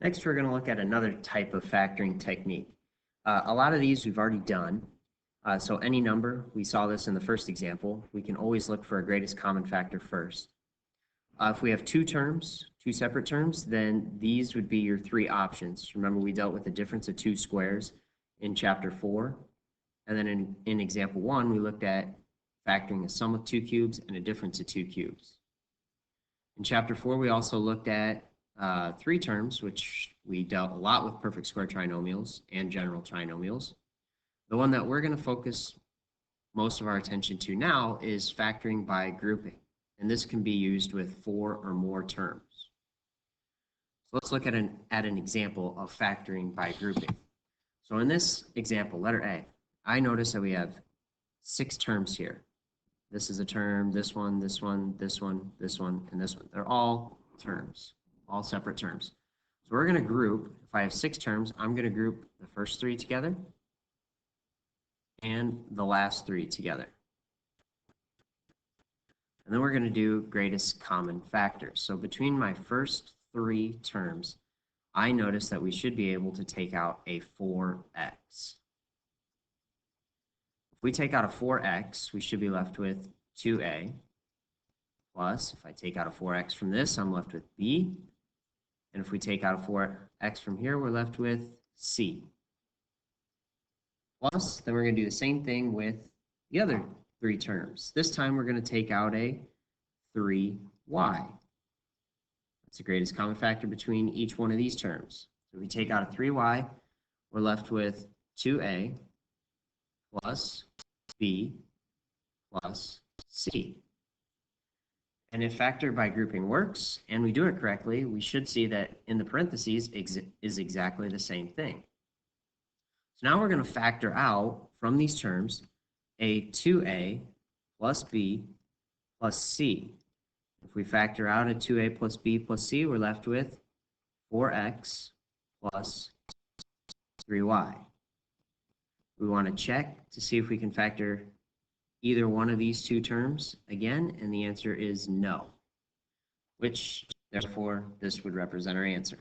Next, we're going to look at another type of factoring technique. A lot of these we've already done. So any number, we saw this in the first example, we can always look for a greatest common factor first. If we have two separate terms, then these would be your three options. Remember, we dealt with the difference of two squares in chapter 4. And then in example 1, we looked at factoring a sum of two cubes and a difference of two cubes. In chapter 4, we also looked at three terms, which we dealt a lot with perfect square trinomials and general trinomials. The one that we're going to focus most of our attention to now is factoring by grouping, and this can be used with 4 or more terms. So let's look at an example of factoring by grouping. So in this example, letter A, I notice that we have 6 terms here. This is a term, this one, this one, this one, this one, and this one. They're all terms, all separate terms. So we're going to group, if I have 6 terms, I'm going to group the first 3 together and the last 3 together. And then we're going to do greatest common factors. So between my first 3 terms, I notice that we should be able to take out a 4x. If we take out a 4x, we should be left with 2a, plus, if I take out a 4x from this, I'm left with b, and if we take out a 4x from here, we're left with c. Plus, then we're going to do the same thing with the other 3 terms. This time we're going to take out a 3y. That's the greatest common factor between each one of these terms. So if we take out a 3y, we're left with 2a plus b plus c. And if factor by grouping works, and we do it correctly, we should see that in the parentheses is exactly the same thing. So now we're going to factor out from these terms a 2a plus b plus c. If we factor out a 2a plus b plus c, we're left with 4x plus 3y. We want to check to see if we can factor either one of these 2 terms again, and the answer is no, which therefore this would represent our answer.